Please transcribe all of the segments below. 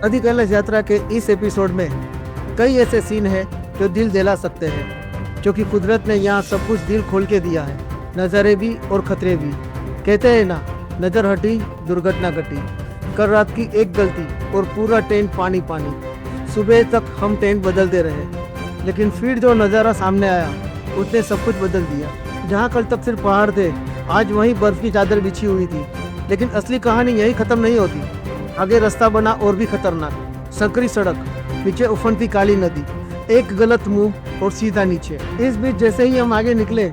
आदि कैलाश यात्रा के इस एपिसोड में कई ऐसे सीन हैं जो दिल दिला सकते हैं, क्योंकि कुदरत ने यहाँ सब कुछ दिल खोल के दिया है, नज़ारे भी और खतरे भी। कहते हैं ना, नज़र हटी दुर्घटना घटी। कल रात की एक गलती और पूरा टेंट पानी पानी। सुबह तक हम टेंट बदलते रहे, लेकिन फिर जो नज़ारा सामने आया उसने सब कुछ बदल दिया। जहाँ कल तक सिर्फ पहाड़ थे, आज वहीं बर्फ की चादर बिछी हुई थी। लेकिन असली कहानी यही खत्म नहीं होती। आगे रास्ता बना और भी खतरनाक, संकरी सड़क, नीचे उफनती काली नदी, एक गलत मुंह और सीधा नीचे। इस बीच जैसे ही हम आगे निकले,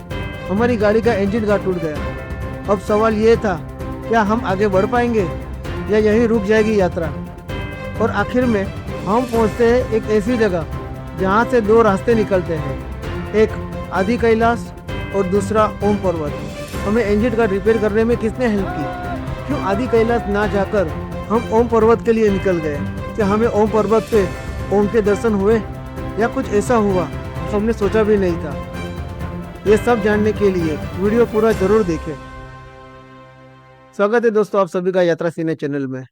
हमारी गाड़ी का इंजन गार्ड टूट गया। अब सवाल ये था, क्या हम आगे बढ़ पाएंगे या यहीं रुक जाएगी यात्रा। और आखिर में हम पहुंचते हैं एक ऐसी जगह जहां से दो रास्ते निकलते हैं, एक आदि कैलाश और दूसरा ओम पर्वत। हमें इंजन गार्ड रिपेयर करने में किसने हेल्प की? क्यों आदि कैलाश ना जाकर हम ओम पर्वत के लिए निकल गए? क्या हमें ओम पर्वत पे ओम के दर्शन हुए या कुछ ऐसा हुआ जो हमने सोचा भी नहीं था? ये सब जानने के लिए वीडियो पूरा जरूर देखें। स्वागत है दोस्तों आप सभी का यात्रा सीने चैनल में।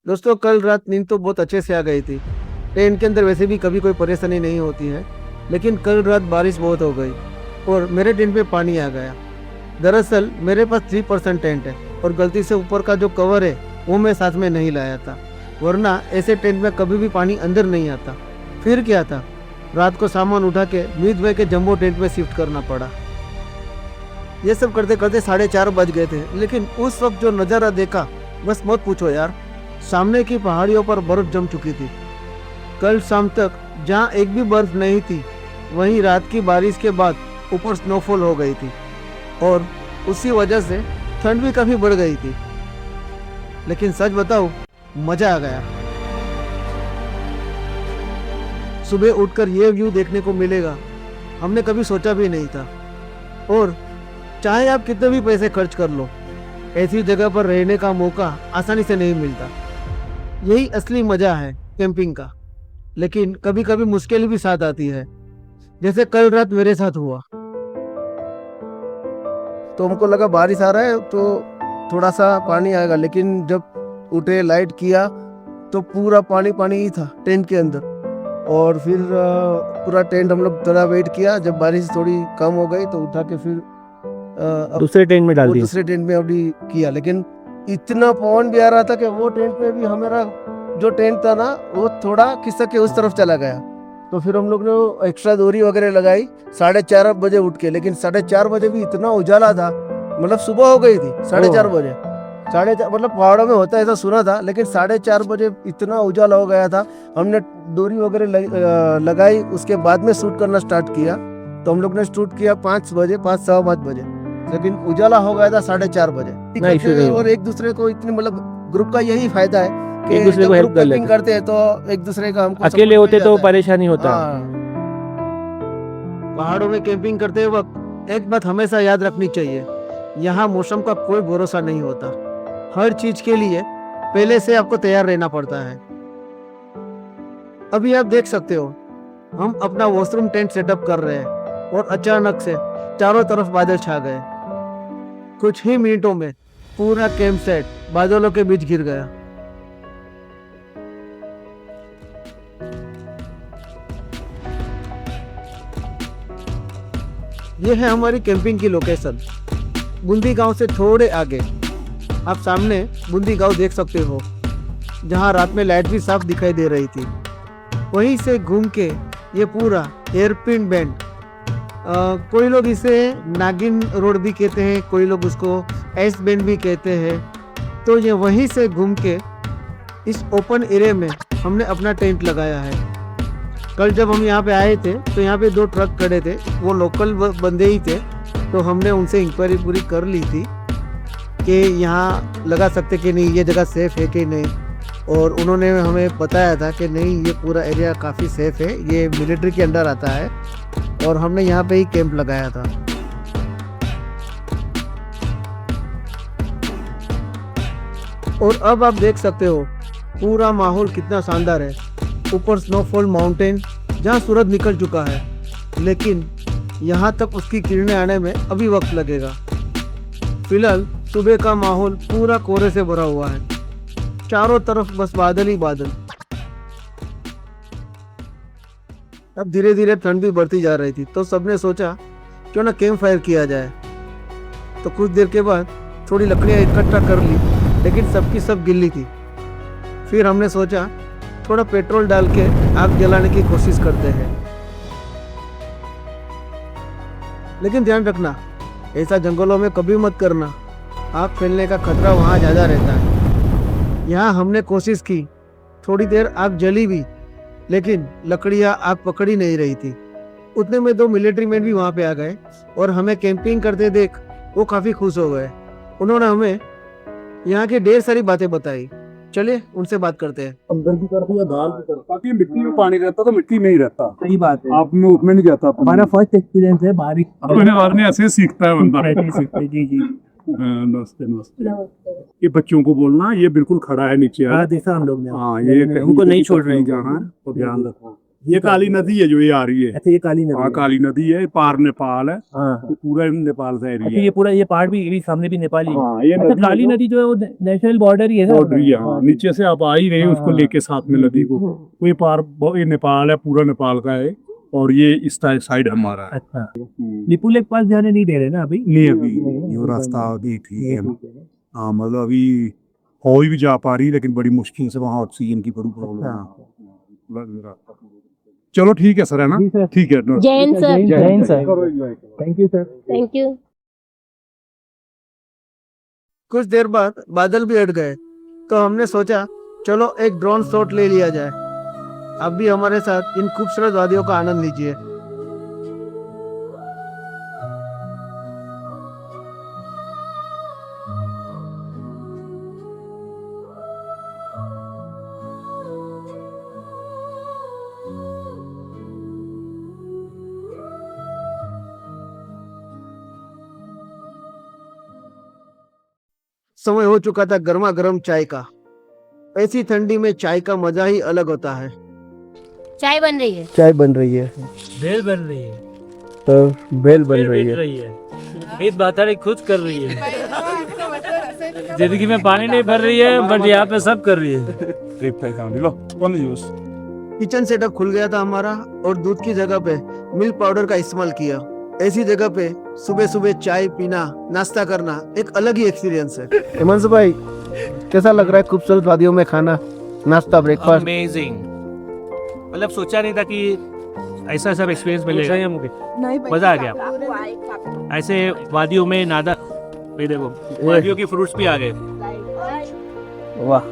दोस्तों, कल रात नींद तो बहुत अच्छे से आ गई थी। ट्रेन के अंदर वैसे भी कभी कोई परेशानी नहीं होती है, लेकिन कल रात बारिश बहुत हो गई और मेरे टेंट पे पानी आ गया। दरअसल मेरे पास 3% टेंट है और गलती से ऊपर का जो कवर है वो मैं साथ में नहीं लाया था, वरना ऐसे टेंट में कभी भी पानी अंदर नहीं आता। फिर क्या था, रात को सामान उठा के मीत भाई के जंबो टेंट में शिफ्ट करना पड़ा। ये सब करते करते 4:30 बज गए थे, लेकिन उस वक्त जो नज़ारा देखा बस मत पूछो यार। सामने की पहाड़ियों पर बर्फ जम चुकी थी। कल शाम तक जहाँ एक भी बर्फ नहीं थी, वहीं रात की बारिश के बाद ऊपर स्नोफॉल हो गई थी और उसी वजह से ठंड भी काफ़ी बढ़ गई थी। लेकिन सच बताओ, मज़ा आ गया। सुबह उठकर ये व्यू देखने को मिलेगा, हमने कभी सोचा भी नहीं था। और चाहे आप कितने भी पैसे खर्च कर लो, ऐसी जगह पर रहने का मौका आसानी से नहीं मिलता। यही असली मज़ा है कैंपिंग का। लेकिन कभी कभी मुश्किल भी साथ आती है, जैसे कल रात मेरे साथ हुआ। तो हमको लगा बारिश आ रहा है तो थोड़ा सा पानी आएगा, लेकिन जब उठे लाइट किया तो पूरा पानी पानी ही था टेंट के अंदर। और फिर पूरा टेंट हम लोग थोड़ा वेट किया, जब बारिश थोड़ी कम हो गई तो उठा के फिर दूसरे टेंट में डाल दिया। दूसरे टेंट में अभी किया। लेकिन इतना पवन भी आ रहा था कि वो टेंट में भी हमारा जो टेंट था ना, वो थोड़ा खिसक के उस तरफ चला गया। तो फिर हम लोग ने एक्स्ट्रा दूरी वगैरह लगाई 4:30 बजे उठ के। लेकिन 4:30 बजे भी इतना उजाला था, मतलब सुबह हो गई थी 4:30 बजे। 4:30 मतलब पहाड़ों में होता है ऐसा सुना था, लेकिन 4:30 बजे इतना उजाला हो गया था। हमने दूरी वगैरह लगाई, उसके बाद में शूट करना स्टार्ट किया। तो हम लोग ने शूट किया 5 बजे, 5 सवा 5 बजे, लेकिन उजाला हो गया था 4:30 बजे। और एक दूसरे को इतनी, मतलब ग्रुप का यही फायदा है कि एक दूसरे को हेल्प कर लेते करते हैं तो एक दूसरे का हमको अकेले होते तो परेशानी होता। पहाड़ों में कैंपिंग करते वक्त एक बात हमेशा याद रखनी चाहिए, यहाँ मौसम का कोई भरोसा नहीं होता। हर चीज के लिए पहले से आपको तैयार रहना पड़ता है। अभी आप देख सकते हो, हम अपना वॉशरूम टेंट सेटअप कर रहे हैं और अचानक से चारों तरफ बादल छा गए। कुछ ही मिनटों में पूरा कैंप सेट बादलों के बीच घिर गया। यह है हमारी कैंपिंग की लोकेशन, बूंदी गांव से थोड़े आगे। आप सामने बूंदी गांव देख सकते हो, जहां रात में लाइट भी साफ दिखाई दे रही थी। वहीं से घूम के ये पूरा एयरपिन बैंड, कोई लोग इसे नागिन रोड भी कहते हैं, कोई लोग उसको एस बैंड भी कहते हैं। तो ये वहीं से घूम के इस ओपन एरिया में हमने अपना टेंट लगाया है। कल जब हम यहाँ पे आए थे तो यहाँ पे 2 ट्रक खड़े थे, वो लोकल बंदे ही थे। तो हमने उनसे इंक्वायरी पूरी कर ली थी कि यहाँ लगा सकते कि नहीं, ये जगह सेफ़ है कि नहीं। और उन्होंने हमें बताया था कि नहीं, ये पूरा एरिया काफ़ी सेफ़ है, ये मिलिट्री के अंडर आता है। और हमने यहाँ पे ही कैंप लगाया था। और अब आप देख सकते हो पूरा माहौल कितना शानदार है। ऊपर स्नोफॉल माउंटेन, जहाँ सूरज निकल चुका है, लेकिन यहाँ तक उसकी किरणें आने में अभी वक्त लगेगा। फिलहाल सुबह का माहौल पूरा कोहरे से भरा हुआ है, चारों तरफ बस बादल ही बादल। अब धीरे धीरे ठंड भी बढ़ती जा रही थी, तो सबने सोचा क्यों ना कैंप फायर किया जाए। तो कुछ देर के बाद थोड़ी लकड़ियाँ इकट्ठा कर ली, लेकिन सबकी सब गिल्ली थी। फिर हमने सोचा थोड़ा पेट्रोल डाल के आग जलाने की कोशिश करते हैं, लेकिन ध्यान रखना ऐसा जंगलों में कभी मत करना, आग फैलने का खतरा वहाँ ज़्यादा रहता है। यहाँ हमने कोशिश की, थोड़ी देर आग जली भी, लेकिन लकड़ियाँ आग पकड़ी नहीं रही थी। उतने में 2 मिलिट्री मैन भी वहाँ पे आ गए और हमें कैंपिंग करते देख वो काफ़ी खुश हो गए। उन्होंने हमें यहाँ की ढेर सारी बातें बताई। चलिए उनसे बात करते हैं। अंदर की तरफ या दाल की तरफ, ताकि मिट्टी में पानी रहता तो मिट्टी में ही रहता। सही बात है। आप में उसमें नहीं जाता। हमारा फर्स्ट एक्सपीरियंस है बारिश अपने बारे में ऐसे सीखता है बंदा। ऐसे सीखते। जी जी नमस्ते नमस्ते। ये बच्चों को बोलना, ये बिल्कुल खड़ा है नीचे। हाँ देखा हम लोग ने। हाँ, ये कहीं उनको नहीं छोड़ रहे कहीं जाना है तो ध्यान रखना। ये काली नदी है जो ये आ रही है। अच्छा ये काली नदी हाँ, है। काली नदी है, पार नेपाल है। हाँ ये पूरा नेपाल का अच्छा एरिया। ये पूरा ये पहाड़ भी सामने भी नेपाली है। हाँ, ये अच्छा काली नदी जो है वो नेशनल बॉर्डर ही है ना? बॉर्डर ही है। हाँ, नीचे से आप आ ही रहे हैं उसको हाँ। लेके साथ में नदी को। वो ये पार ये नेपाल है, पूरा नेपाल का है, और ये इस साइड हमारा है। अच्छा लिपू लेक पास जाने नहीं दे रहे ना अभी? नहीं अभी ये रास्ता अभी ठीक है। हाँ, मतलब अभी हो भी जा पा रही, लेकिन बड़ी मुश्किल से वहाँ ऑक्सीजन की बड़ी प्रॉब्लम है। चलो ठीक है सर, है ना? जी सर। ठीक है। Jain sir, Jain sir, thank you sir. Thank you. कुछ देर बाद बादल भी हट गए, तो हमने सोचा चलो एक ड्रोन शॉट ले लिया जाए। आप भी हमारे साथ इन खूबसूरत वादियों का आनंद लीजिए। समय हो चुका था गर्मा गर्म चाय का। ऐसी ठंडी में चाय का मजा ही अलग होता है। चाय बन रही है। चाय बन रही है, बेल बन रही है, तो बेल बन रही है। ईद बातारी खुद कर रही है। जिंदगी में पानी नहीं भर रही है, बट यहाँ पे सब कर रही है। किचन सेटअप खुल गया था हमारा, और दूध की जगह पे मिल्क पाउडर का इस्तेमाल किया। ऐसी जगह पे सुबह सुबह चाय पीना, नाश्ता करना एक अलग ही एक्सपीरियंस है। हिमांशु भाई, कैसा लग रहा है खूबसूरत वादियों में खाना, नाश्ता, ब्रेकफास्ट? अमेजिंग। मतलब सोचा नहीं था कि ऐसा सब एक्सपीरियंस मिलेगा। मुझे मजा आ गया। ऐसे वादियों में नादा, ये देखो वादियों की फ्रूट्स भी आ गए। वाह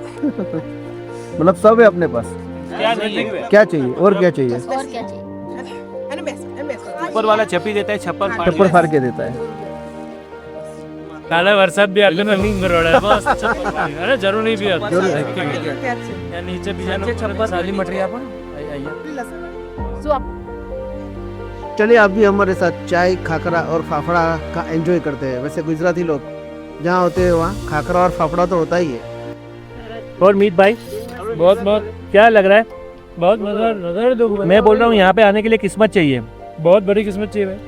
मतलब सब है अपने पास। क्या नहीं है? क्या चाहिए और क्या चाहिए? और क्या चाहिए? ऊपर वाला छपी देता है, छप्पर टप्पर फाड़ के देता है। काला बरसात भी आगे रनिंग कर रहा है बस। अरे जरूरी भी है, या नीचे भी जाना छप्पर सारी मटेरियल पर। चलिए आप भी हमारे साथ चाय, खाकरा और फाफड़ा का एंजॉय करते हैं। वैसे गुजराती लोग जहाँ होते हैं वहाँ खाकरा और फाफड़ा तो होता ही है। और मीत भाई, बहुत बहुत क्या लग रहा है? बहुत मजा। मैं बोल रहा हूँ यहाँ पे आने के लिए किस्मत चाहिए, बहुत बड़ी किस्मत चाहिए भाई,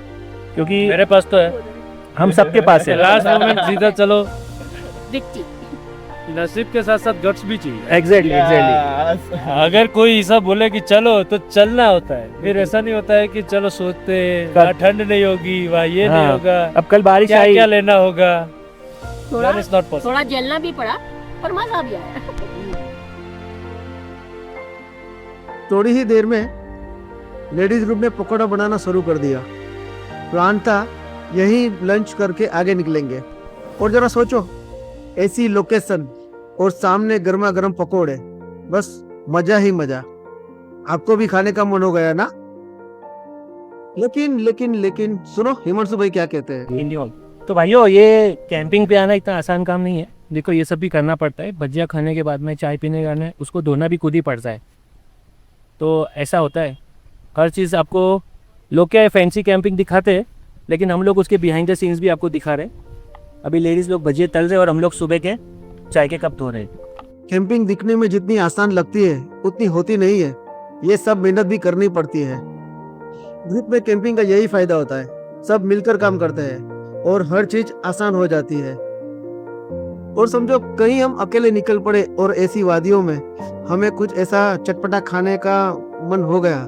क्योंकि मेरे पास तो है, हम सबके पास है। लास्ट मोमेंट सीधा चलो, दिखती। नसीब के साथ साथ गट्स भी चाहिए। एग्जैक्टली। अगर कोई ऐसा बोले कि चलो तो चलना होता है, फिर ऐसा नहीं होता है कि चलो सोते वहाँ ठंड नहीं होगी, वहाँ ये नहीं होगा, अब कल बारिश क्या आई। क्या लेना होगा। थोड़ा That is not possible. थोड़ा जलना भी पड़ा, पर मजा भी आया। थोड़ी ही देर में लेडीज ग्रुप ने पकौड़ा बनाना शुरू कर दिया। प्लान था यही लंच करके आगे निकलेंगे। और जरा सोचो, ऐसी लोकेशन और सामने गर्मा गर्म पकौड़े, बस मजा ही मजा। आपको भी खाने का मन हो गया ना? लेकिन सुनो, हिमांशु भाई क्या कहते हैं? तो भाइयों, ये कैंपिंग पे आना इतना आसान काम नहीं है। देखो ये सब भी करना पड़ता है। भजिया खाने के बाद में चाय पीने का है, उसको धोना भी खुद ही पड़ता है। तो ऐसा होता है, हर चीज़ आपको लोग क्या है फैंसी कैंपिंग दिखाते हैं, लेकिन हम लोग उसके बिहाइंड द सीन्स भी आपको दिखा रहे हैं। अभी लेडीज़ लोग भजिए तल रहे और हम लोग सुबह के चाय के कप धो रहे हैं। कैंपिंग दिखने में जितनी आसान लगती है उतनी होती नहीं है। ये सब मेहनत भी करनी पड़ती है। ग्रुप में कैंपिंग का यही फायदा होता है, सब मिलकर काम करते हैं और हर चीज आसान हो जाती है। और समझो कहीं हम अकेले निकल पड़े और ऐसी वादियों में हमें कुछ ऐसा चटपटा खाने का मन हो गया,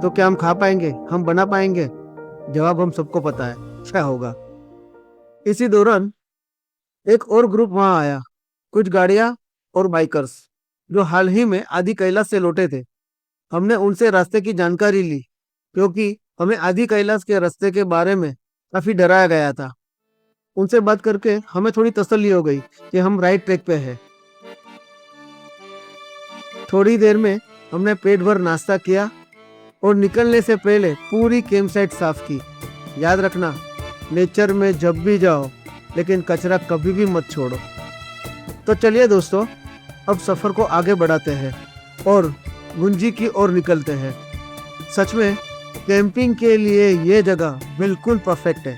तो क्या हम खा पाएंगे, हम बना पाएंगे? जवाब हम सबको पता है क्या होगा। इसी दौरान एक और ग्रुप वहां आया, कुछ गाड़ियां और बाइकर्स जो हाल ही में आदि कैलाश से लौटे थे। हमने उनसे रास्ते की जानकारी ली क्योंकि हमें आदि कैलाश के रास्ते के बारे में काफी डराया गया था। उनसे बात करके हमें थोड़ी तसल्ली हो गई कि हम राइट ट्रैक पे हैं। थोड़ी देर में हमने पेट भर नाश्ता किया और निकलने से पहले पूरी कैंप साइट साफ की। याद रखना, नेचर में जब भी जाओ लेकिन कचरा कभी भी मत छोड़ो। तो चलिए दोस्तों, अब सफर को आगे बढ़ाते हैं और गुंजी की ओर निकलते हैं। सच में कैंपिंग के लिए ये जगह बिल्कुल परफेक्ट है।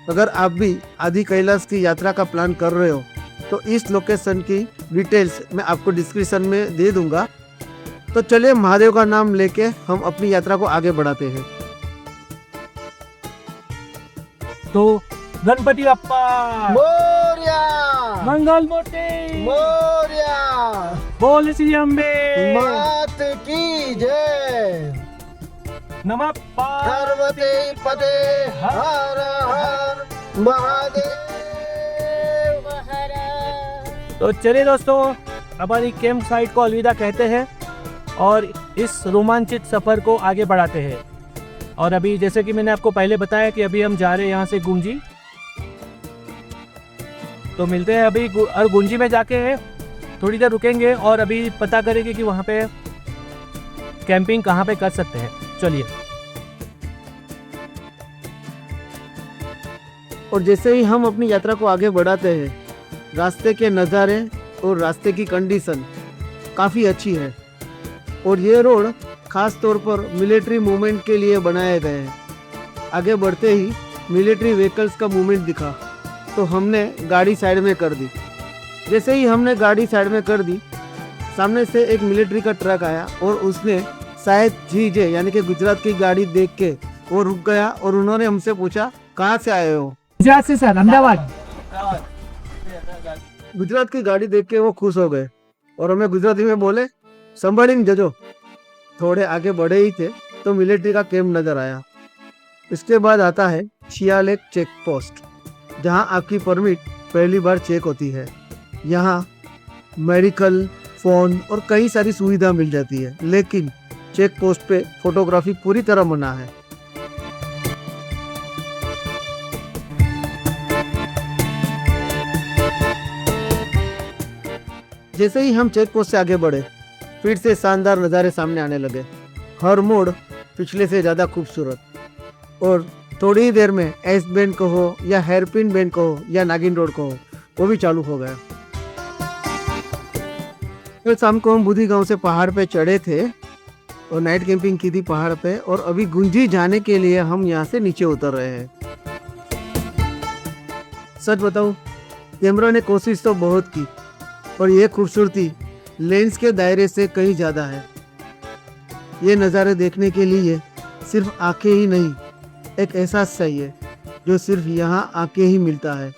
अगर आप भी आदि कैलाश की यात्रा का प्लान कर रहे हो तो इस लोकेशन की डिटेल्स मैं आपको डिस्क्रिप्शन में दे दूंगा। तो चलिए महादेव का नाम लेके हम अपनी यात्रा को आगे बढ़ाते हैं। तो गणपति बप्पा मोरया मंगल मूर्ति मोरया बोल श्री अम्बे मात की जय। नमः पार्वती पते हर हर महादेव। तो चलिए दोस्तों, हमारी कैंप साइट को अलविदा कहते हैं और इस रोमांचित सफ़र को आगे बढ़ाते हैं। और अभी जैसे कि मैंने आपको पहले बताया कि अभी हम जा रहे हैं यहाँ से गुंजी। तो मिलते हैं अभी और गुंजी में जाके थोड़ी देर रुकेंगे और अभी पता करेंगे कि वहाँ पे कैंपिंग कहाँ पे कर सकते हैं। चलिए। और जैसे ही हम अपनी यात्रा को आगे बढ़ाते हैं, रास्ते के नज़ारे और रास्ते की कंडीशन काफ़ी अच्छी है और ये रोड खास तौर पर मिलिट्री मूवमेंट के लिए बनाए गए हैं। आगे बढ़ते ही मिलिट्री व्हीकल्स का मूवमेंट दिखा तो हमने गाड़ी साइड में कर दी। जैसे ही हमने गाड़ी साइड में कर दी, सामने से एक मिलिट्री का ट्रक आया और उसने शायद जीजे यानी कि गुजरात की गाड़ी देख के वो रुक गया और उन्होंने हमसे पूछा कहाँ से आए हो। गुजरात से सर, अहमदाबाद। गुजरात की गाड़ी देख के वो खुश हो गए और हमें गुजराती में बोले संभालिन जजो। थोड़े आगे बढ़े ही थे तो मिलिट्री का कैंप नजर आया। इसके बाद आता है शियालेक चेक पोस्ट, जहां आपकी परमिट पहली बार चेक होती है। यहाँ मेडिकल, फोन और कई सारी सुविधा मिल जाती है, लेकिन चेक पोस्ट पे फोटोग्राफी पूरी तरह मना है। जैसे ही हम चेक पोस्ट से आगे बढ़े, फिर से शानदार नज़ारे सामने आने लगे। हर मोड़ पिछले से ज़्यादा खूबसूरत और थोड़ी ही देर में एस बैंड कहो या हेयरपिन बैंड कहो या नागिन रोड कहो, वो भी चालू हो गया। फिर शाम को हम बुधी गांव से पहाड़ पे चढ़े थे और नाइट कैंपिंग की थी पहाड़ पे और अभी गुंजी जाने के लिए हम यहाँ से नीचे उतर रहे हैं। सच बताऊं, कैमरा ने कोशिश तो बहुत की और ये खूबसूरती लेंस के दायरे से कहीं ज़्यादा है। ये नज़ारे देखने के लिए सिर्फ आंखें ही नहीं, एक एहसास चाहिए जो सिर्फ यहाँ आके ही मिलता है।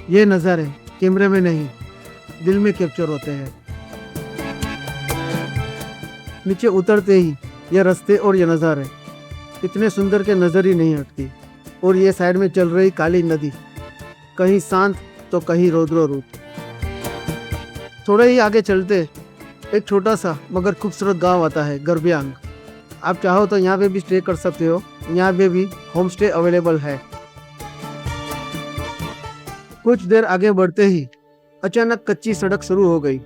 ये नज़ारे कैमरे में नहीं, दिल में कैप्चर होते हैं। नीचे उतरते ही ये रास्ते और ये नज़ारे इतने सुंदर के नज़र ही नहीं हटती। और ये साइड में चल रही काली नदी, कहीं शांत तो कहीं रौद्र रूप। थोड़े ही आगे चलते एक छोटा सा मगर खूबसूरत गांव आता है, गरब्यांग। आप चाहो तो यहाँ पे भी स्टे कर सकते हो, यहाँ पे भी होम स्टे अवेलेबल है। कुछ देर आगे बढ़ते ही अचानक कच्ची सड़क शुरू हो गई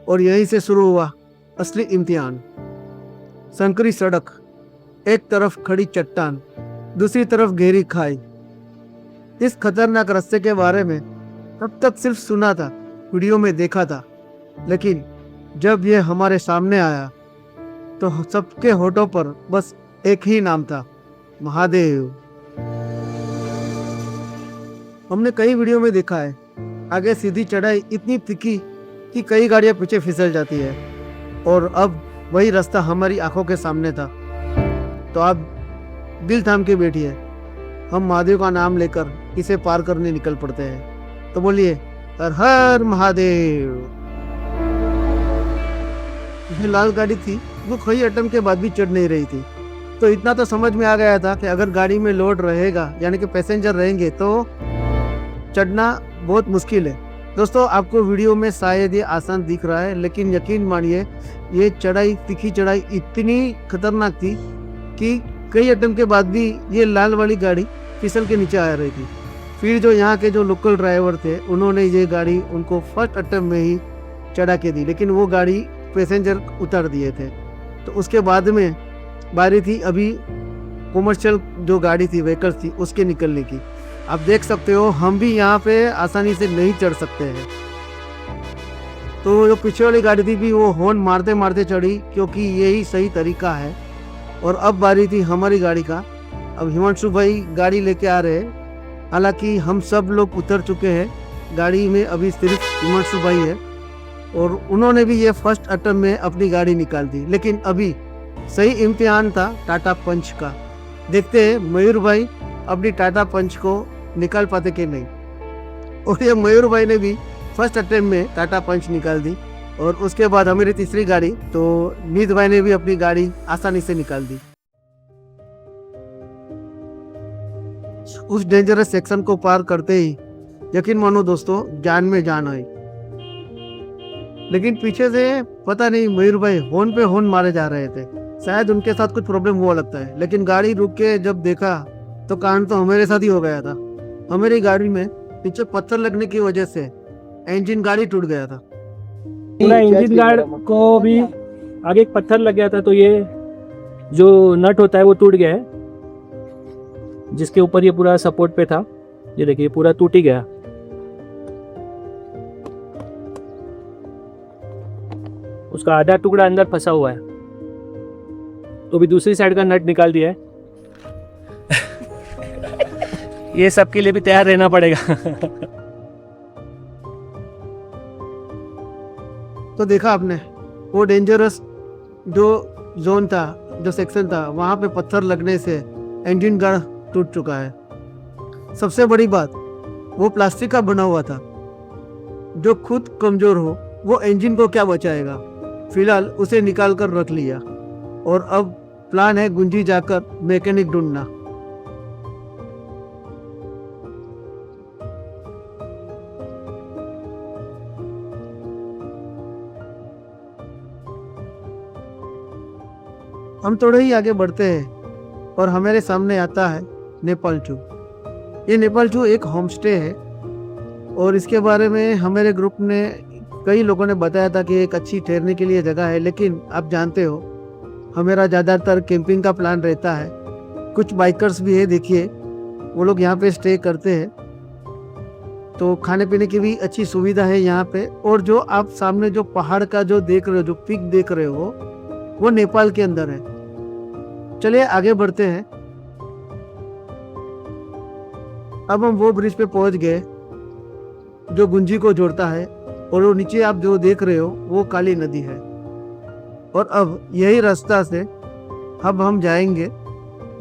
और यहीं से शुरू हुआ असली इम्तिहान। संकरी सड़क, एक तरफ खड़ी चट्टान, दूसरी तरफ गहरी खाई। इस खतरनाक रास्ते के बारे में तब तक सिर्फ सुना था, वीडियो में देखा था, लेकिन जब ये हमारे सामने आया तो सबके होठों पर बस एक ही नाम था, महादेव। हमने कई वीडियो में देखा है, आगे सीधी चढ़ाई इतनी तिखी कि कई गाड़ियां पीछे फिसल जाती है और अब वही रास्ता हमारी आंखों के सामने था। तो आप दिल थाम के बैठिए, हम महादेव का नाम लेकर इसे पार करने निकल पड़ते हैं। तो बोलिए हर हर महादेव। ये लाल गाड़ी थी वो कई अटेम्प्ट के बाद भी चढ़ नहीं रही थी। तो इतना तो समझ में आ गया था कि अगर गाड़ी में लोड रहेगा यानी कि पैसेंजर रहेंगे तो चढ़ना बहुत मुश्किल है। दोस्तों आपको वीडियो में शायद ये आसान दिख रहा है, लेकिन यकीन मानिए ये चढ़ाई, तीखी चढ़ाई इतनी खतरनाक थी कि कई अटेम्प्ट के बाद भी ये लाल वाली गाड़ी फिसल के नीचे आ रही थी। फिर जो यहाँ के जो लोकल ड्राइवर थे उन्होंने ये गाड़ी उनको फर्स्ट अटेम्प्ट में ही चढ़ा के दी, लेकिन वो गाड़ी पैसेंजर उतार दिए थे। तो उसके बाद में बारी थी अभी कॉमर्शियल जो गाड़ी थी, व्हीकल्स थी, उसके निकलने की। आप देख सकते हो हम भी यहाँ पे आसानी से नहीं चढ़ सकते हैं। तो जो पीछे वाली गाड़ी थी भी वो हॉर्न मारते मारते चढ़ी, क्योंकि यही सही तरीका है। और अब बारी थी हमारी गाड़ी का। अब हिमांशु भाई गाड़ी लेके आ रहे हैं, हालांकि हम सब लोग उतर चुके हैं, गाड़ी में अभी सिर्फ हिमांशु भाई है और उन्होंने भी ये फर्स्ट अटेम्प्ट में अपनी गाड़ी निकाल दी। लेकिन अभी सही इम्तिहान था टाटा पंच का। देखते हैं मयूर भाई अपनी टाटा पंच को निकाल पाते कि नहीं। और ये मयूर भाई ने भी फर्स्ट अटेम्प्ट में टाटा पंच निकाल दी। और उसके बाद हमारी तीसरी गाड़ी, तो नीत भाई ने भी अपनी गाड़ी आसानी से निकाल दी। उस डेंजरस सेक्शन को पार करते ही यकीन मानो दोस्तों जान में जान आई। लेकिन पीछे से पता नहीं मयूर भाई हॉर्न पे हॉर्न मारे जा रहे थे, शायद उनके साथ कुछ प्रॉब्लम हुआ लगता है। लेकिन गाड़ी रुक के जब देखा तो कांड तो हमारे साथ ही हो गया था। हमारी गाड़ी में पीछे पत्थर लगने की वजह से इंजन गाड़ी टूट गया था। पूरा इंजन गार्ड को भी आगे एक पत्थर लग गया था, तो ये जो नट होता है वो टूट गया है, जिसके ऊपर ये पूरा सपोर्ट पे था। ये देखिए पूरा टूट ही गया। उसका आधा टुकड़ा अंदर फंसा हुआ है, तो भी दूसरी साइड का नट निकाल दिया है। ये सब के लिए भी तैयार रहना पड़ेगा। तो देखा आपने वो डेंजरस जो जोन था, जो सेक्शन था, वहां पे पत्थर लगने से इंजन गार्ड टूट चुका है। सबसे बड़ी बात वो प्लास्टिक का बना हुआ था। जो खुद कमजोर हो वो इंजन को क्या बचाएगा। फिलहाल उसे निकाल कर रख लिया और अब प्लान है गुंजी जाकर मैकेनिक ढूंढना। हम थोड़े ही आगे बढ़ते हैं और हमारे सामने आता है नेपाल चू। ये नेपाल चू एक होम स्टे है और इसके बारे में हमारे ग्रुप ने कई लोगों ने बताया था कि एक अच्छी ठहरने के लिए जगह है। लेकिन आप जानते हो हमारा ज़्यादातर कैंपिंग का प्लान रहता है। कुछ बाइकर्स भी है, देखिए वो लोग यहाँ पे स्टे करते हैं, तो खाने पीने की भी अच्छी सुविधा है यहाँ पे। और जो आप सामने जो पहाड़ का जो देख रहे हो, जो पिक देख रहे हो, वो नेपाल के अंदर है। चलिए आगे बढ़ते हैं। अब हम वो ब्रिज पे पहुंच गए जो गुंजी को जोड़ता है और वो नीचे आप जो देख रहे हो वो काली नदी है। और अब यही रास्ता से अब हम जाएंगे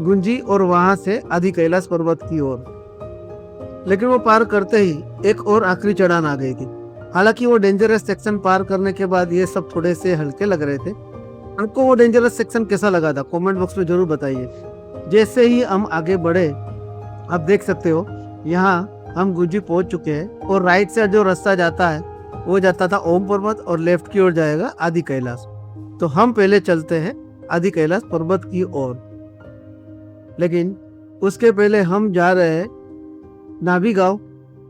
गुंजी और वहां से आदि कैलाश पर्वत की ओर। लेकिन वो पार करते ही एक और आखिरी चढ़ान आ गई थी। हालांकि वो डेंजरस सेक्शन पार करने के बाद ये सब थोड़े से हल्के लग रहे थे। आपको वो डेंजरस सेक्शन कैसा लगा था कमेंट बॉक्स में जरूर बताइए। जैसे ही हम आगे बढ़े आप देख सकते हो यहाँ हम गुंजी पहुंच चुके हैं और राइट से जो रास्ता जाता है वो जाता था ओम पर्वत और लेफ्ट की ओर जाएगा आदि कैलाश। तो हम पहले चलते हैं आदि कैलाश पर्वत की ओर। लेकिन उसके पहले हम जा रहे हैं नाभी गांव,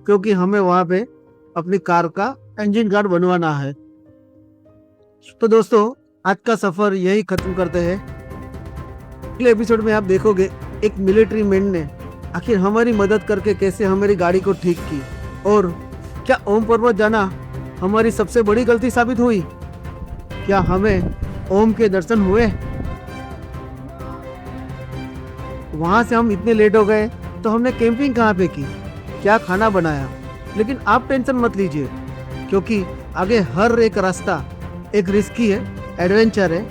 क्योंकि हमें वहां पे अपनी कार का इंजन गार्ड बनवाना है। तो दोस्तों आज का सफर यही खत्म करते हैं। अगले एपिसोड में आप देखोगे एक मिलिट्री मैन ने आखिर हमारी मदद करके कैसे हमारी गाड़ी को ठीक की, और क्या ओम पर्वत जाना हमारी सबसे बड़ी गलती साबित हुई। क्या हमें ओम के दर्शन हुए। वहां से हम इतने लेट हो गए तो हमने कैंपिंग कहाँ पे की, क्या खाना बनाया। लेकिन आप टेंशन मत लीजिए, क्योंकि आगे हर एक रास्ता एक रिस्की है, एडवेंचर है,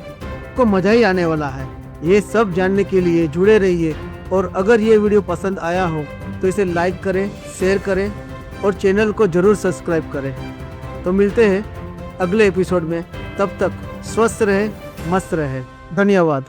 को मजा ही आने वाला है। ये सब जानने के लिए जुड़े रहिए। और अगर ये वीडियो पसंद आया हो तो इसे लाइक करें, शेयर करें और चैनल को जरूर सब्सक्राइब करें। तो मिलते हैं अगले एपिसोड में, तब तक स्वस्थ रहें, मस्त रहे। धन्यवाद।